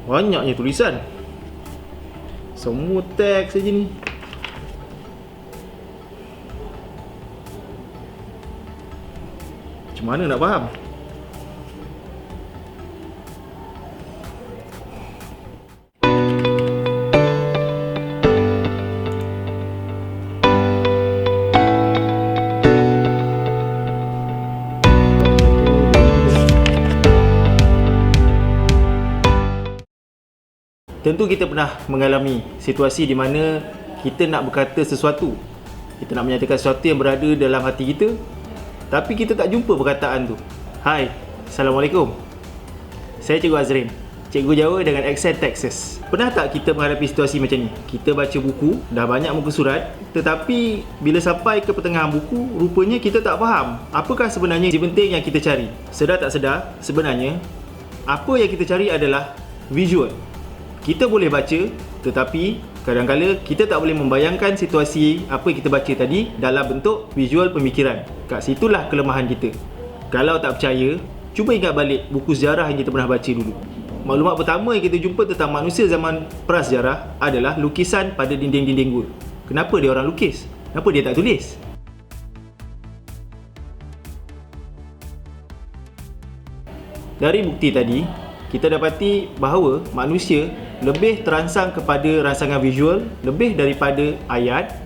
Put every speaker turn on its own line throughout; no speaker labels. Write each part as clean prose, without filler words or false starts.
Banyaknya tulisan. Semua teks saja ni. Macam mana nak faham? Tentu kita pernah mengalami situasi di mana kita nak berkata sesuatu, kita nak menyatakan sesuatu yang berada dalam hati kita, tapi kita tak jumpa perkataan tu. Hai, Assalamualaikum. Saya Cikgu Azrin, Cikgu Jawa dengan aksen Texas. Pernah tak kita menghadapi situasi macam ni? Kita baca buku, dah banyak muka surat, tetapi bila sampai ke pertengahan buku, rupanya kita tak faham apakah sebenarnya isi penting yang kita cari. Sedar tak sedar, sebenarnya apa yang kita cari adalah visual. Kita boleh baca, tetapi kadang-kadang kita tak boleh membayangkan situasi apa yang kita baca tadi dalam bentuk visual pemikiran. Kat situlah kelemahan kita. Kalau tak percaya, cuba ingat balik buku sejarah yang kita pernah baca dulu. Maklumat pertama yang kita jumpa tentang manusia zaman prasejarah adalah lukisan pada dinding-dinding gua. Kenapa dia orang lukis? Kenapa dia tak tulis? Dari bukti tadi, kita dapati bahawa manusia lebih terangsang kepada rangsangan visual lebih daripada ayat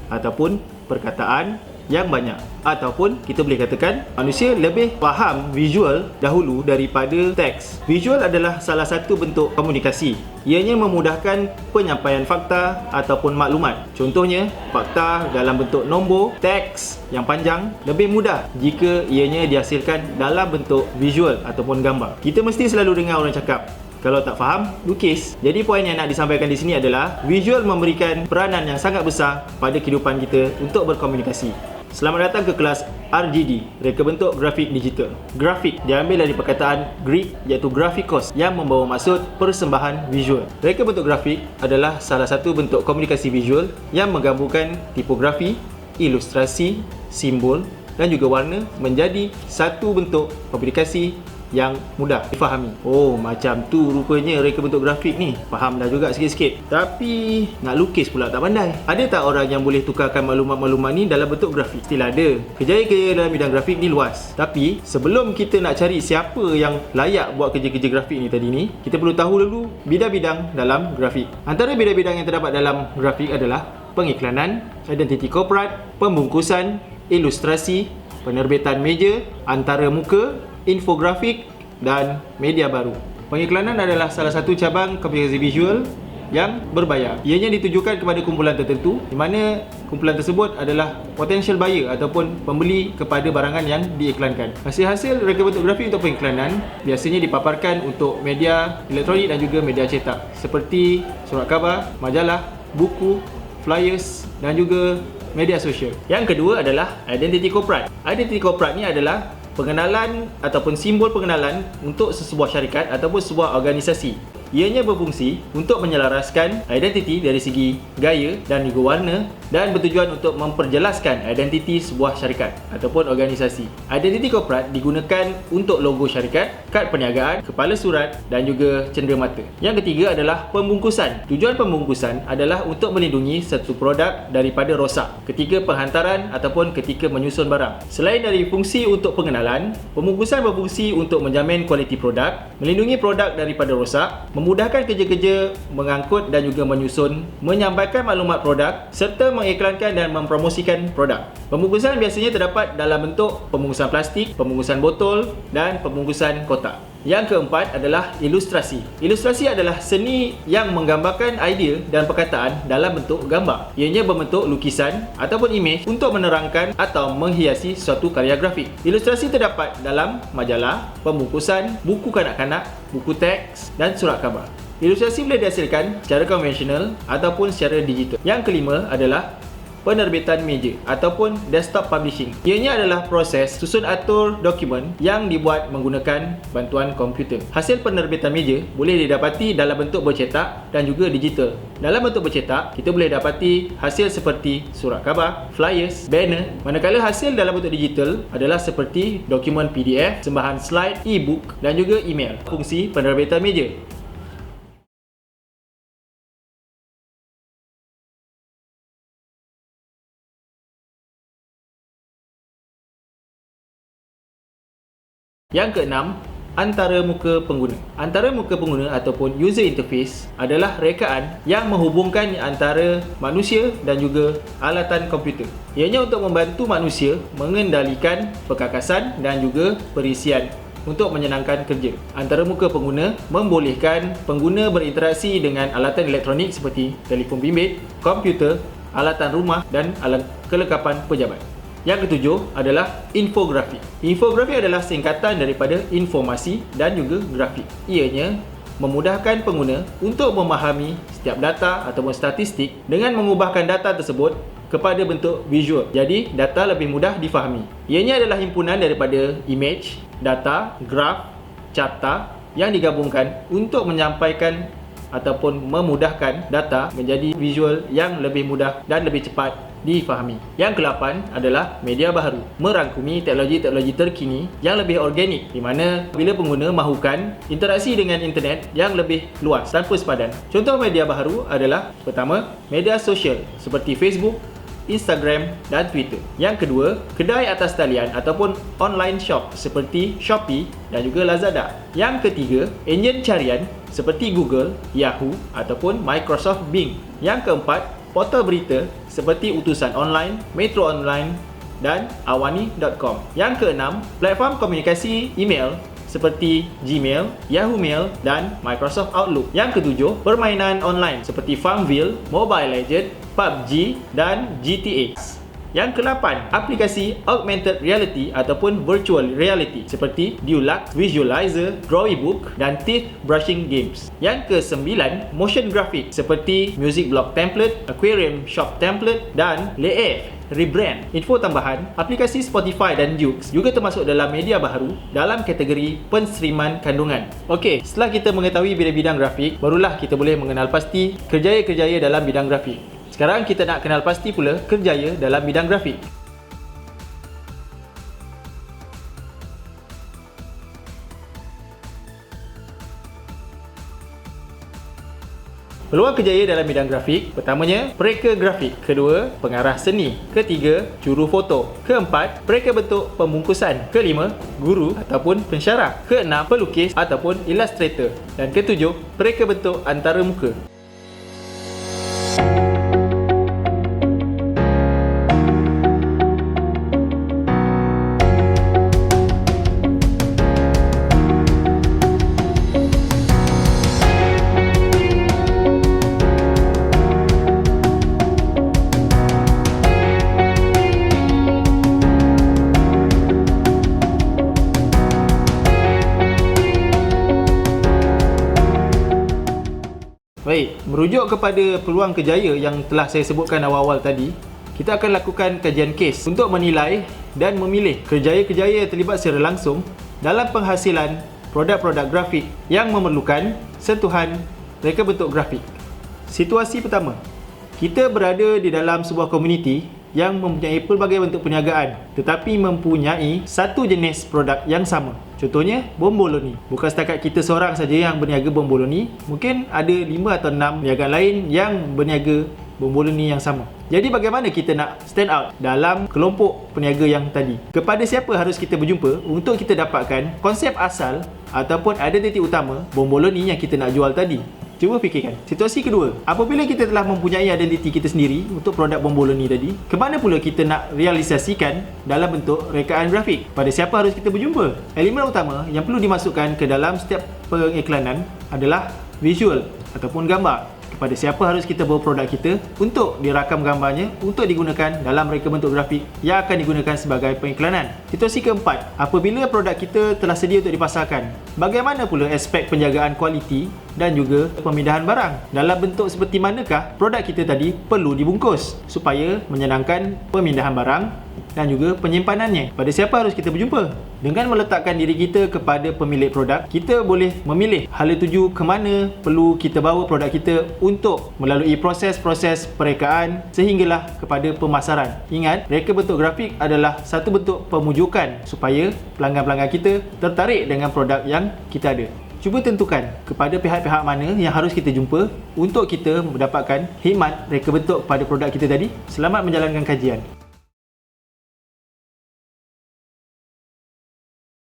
ataupun perkataan yang banyak. Ataupun kita boleh katakan manusia lebih faham visual dahulu daripada teks. Visual adalah salah satu bentuk komunikasi. Ianya memudahkan penyampaian fakta ataupun maklumat. Contohnya, fakta dalam bentuk nombor, teks yang panjang lebih mudah jika ianya dihasilkan dalam bentuk visual ataupun gambar. Kita mesti selalu dengar orang cakap, kalau tak faham, lukis. Jadi poin yang nak disampaikan di sini adalah visual memberikan peranan yang sangat besar pada kehidupan kita untuk berkomunikasi. Selamat datang ke kelas RGD, reka bentuk grafik digital. Grafik diambil dari perkataan Greek iaitu graphikos yang membawa maksud persembahan visual. Reka bentuk grafik adalah salah satu bentuk komunikasi visual yang menggabungkan tipografi, ilustrasi, simbol dan juga warna menjadi satu bentuk komunikasi yang mudah difahami. Oh, macam tu rupanya reka bentuk grafik ni. Faham dah juga sikit-sikit. Tapi nak lukis pula tak pandai. Ada tak orang yang boleh tukarkan maklumat-maklumat ni dalam bentuk grafik? Still ada. Kerjaya dalam bidang grafik ni luas. Tapi sebelum kita nak cari siapa yang layak buat kerja-kerja grafik ni tadi ni, kita perlu tahu dulu bidang-bidang dalam grafik. Antara bidang-bidang yang terdapat dalam grafik adalah pengiklanan, identiti korporat, pembungkusan, ilustrasi, penerbitan meja, antara muka, infografik dan media baru. Pengiklanan adalah salah satu cabang komunikasi visual yang berbayar. Ianya ditujukan kepada kumpulan tertentu di mana kumpulan tersebut adalah potential buyer ataupun pembeli kepada barangan yang diiklankan. Hasil-hasil reka bentuk grafik untuk pengiklanan biasanya dipaparkan untuk media elektronik dan juga media cetak seperti surat khabar, majalah, buku, flyers dan juga media sosial. Yang kedua adalah identiti korporat. Identiti korporat ni adalah pengenalan ataupun simbol pengenalan untuk sebuah syarikat ataupun sebuah organisasi. Ianya berfungsi untuk menyelaraskan identiti dari segi gaya dan juga warna dan bertujuan untuk memperjelaskan identiti sebuah syarikat ataupun organisasi. Identiti korporat digunakan untuk logo syarikat, kad perniagaan, kepala surat dan juga cenderamata. Yang ketiga adalah pembungkusan. Tujuan pembungkusan adalah untuk melindungi satu produk daripada rosak ketika penghantaran ataupun ketika menyusun barang. Selain dari fungsi untuk pengenalan, pembungkusan berfungsi untuk menjamin kualiti produk, melindungi produk daripada rosak, memudahkan kerja-kerja mengangkut dan juga menyusun, menyampaikan maklumat produk serta mengiklankan dan mempromosikan produk. Pembungkusan biasanya terdapat dalam bentuk pembungkusan plastik, pembungkusan botol dan pembungkusan kotak. Yang keempat adalah ilustrasi. Ilustrasi adalah seni yang menggambarkan idea dan perkataan dalam bentuk gambar. Ianya berbentuk lukisan ataupun imej untuk menerangkan atau menghiasi suatu karya grafik. Ilustrasi terdapat dalam majalah, pembungkusan, buku kanak-kanak, buku teks dan surat khabar. Ilustrasi boleh dihasilkan secara konvensional ataupun secara digital. Yang kelima adalah penerbitan meja ataupun desktop publishing. Ianya adalah proses susun atur dokumen yang dibuat menggunakan bantuan komputer. Hasil penerbitan meja boleh didapati dalam bentuk bercetak dan juga digital. Dalam bentuk bercetak, kita boleh dapati hasil seperti surat khabar, flyers, banner, manakala hasil dalam bentuk digital adalah seperti dokumen PDF, sembahan slide, e-book dan juga email. Fungsi penerbitan meja. Yang keenam, antara muka pengguna. Antara muka pengguna ataupun user interface adalah rekaan yang menghubungkan antara manusia dan juga alatan komputer. Ianya untuk membantu manusia mengendalikan perkakasan dan juga perisian untuk menyenangkan kerja. Antara muka pengguna membolehkan pengguna berinteraksi dengan alatan elektronik seperti telefon bimbit, komputer, alatan rumah dan alat kelengkapan pejabat. Yang ketujuh adalah infografik. Infografik adalah singkatan daripada informasi dan juga grafik. Ianya memudahkan pengguna untuk memahami setiap data ataupun statistik dengan mengubahkan data tersebut kepada bentuk visual. Jadi, data lebih mudah difahami. Ianya adalah himpunan daripada image, data, graf, carta yang digabungkan untuk menyampaikan ataupun memudahkan data menjadi visual yang lebih mudah dan lebih cepat difahami. Yang ke-8 adalah media baharu, merangkumi teknologi-teknologi terkini yang lebih organik, di mana bila pengguna mahukan interaksi dengan internet yang lebih luas tanpa sepadan. Contoh media baharu adalah pertama, media sosial seperti Facebook, Instagram dan Twitter. Yang kedua, kedai atas talian ataupun online shop seperti Shopee dan juga Lazada. Yang ketiga, enjin carian seperti Google, Yahoo ataupun Microsoft Bing. Yang keempat, portal berita seperti Utusan Online, Metro Online dan awani.com. Yang keenam, platform komunikasi email seperti Gmail, Yahoo Mail dan Microsoft Outlook. Yang ketujuh, permainan online seperti Farmville, Mobile Legends, PUBG dan GTA. Yang ke-8, aplikasi augmented reality ataupun virtual reality seperti Dulux, Visualizer, Drawbook dan teeth brushing games. Yang ke-9, motion graphic seperti Music Block Template, Aquarium Shop Template dan Layef Rebrand. Info tambahan, aplikasi Spotify dan Joox juga termasuk dalam media baharu dalam kategori penstreaman kandungan. Okey, setelah kita mengetahui bidang-bidang grafik, barulah kita boleh mengenal pasti kerjaya-kerjaya dalam bidang grafik. Sekarang kita nak kenal pasti pula kerjaya dalam bidang grafik. Peluang kerjaya dalam bidang grafik, pertamanya, pereka grafik. Kedua, pengarah seni. Ketiga, juru foto. Keempat, pereka bentuk pembungkusan. Kelima, guru ataupun pensyarah. Keenam, pelukis ataupun illustrator. Dan ketujuh, pereka bentuk antaramuka. Baik, merujuk kepada peluang kerjaya yang telah saya sebutkan awal-awal tadi, kita akan lakukan kajian kes untuk menilai dan memilih kerjaya-kerjaya yang terlibat secara langsung dalam penghasilan produk-produk grafik yang memerlukan sentuhan reka bentuk grafik. Situasi pertama, kita berada di dalam sebuah komuniti yang mempunyai pelbagai bentuk perniagaan tetapi mempunyai satu jenis produk yang sama. Contohnya, bomboloni. Bukan setakat kita seorang saja yang berniaga bomboloni, mungkin ada 5 atau 6 perniagaan lain yang berniaga bomboloni yang sama. Jadi bagaimana kita nak stand out dalam kelompok peniaga yang tadi? Kepada siapa harus kita berjumpa untuk kita dapatkan konsep asal ataupun identiti utama bomboloni yang kita nak jual tadi? Cuba fikirkan. Situasi kedua, apabila kita telah mempunyai identiti kita sendiri untuk produk bomboloni tadi, ke mana pula kita nak realisasikan dalam bentuk rekaan grafik? Pada siapa harus kita berjumpa? Elemen utama yang perlu dimasukkan ke dalam setiap pengiklanan adalah visual ataupun gambar. Kepada siapa harus kita bawa produk kita untuk dirakam gambarnya untuk digunakan dalam reka bentuk grafik yang akan digunakan sebagai pengiklanan. Situasi keempat, apabila produk kita telah sedia untuk dipasarkan, bagaimana pula aspek penjagaan kualiti dan juga pemindahan barang? Dalam bentuk seperti manakah produk kita tadi perlu dibungkus supaya menyenangkan pemindahan barang dan juga penyimpanannya? Pada siapa harus kita berjumpa? Dengan meletakkan diri kita kepada pemilik produk, kita boleh memilih hala tuju ke mana perlu kita bawa produk kita untuk melalui proses-proses perekaan sehinggalah kepada pemasaran. Ingat, reka bentuk grafik adalah satu bentuk pemujukan supaya pelanggan-pelanggan kita tertarik dengan produk yang kita ada. Cuba tentukan kepada pihak-pihak mana yang harus kita jumpa untuk kita mendapatkan khidmat reka bentuk kepada produk kita tadi. Selamat menjalankan kajian.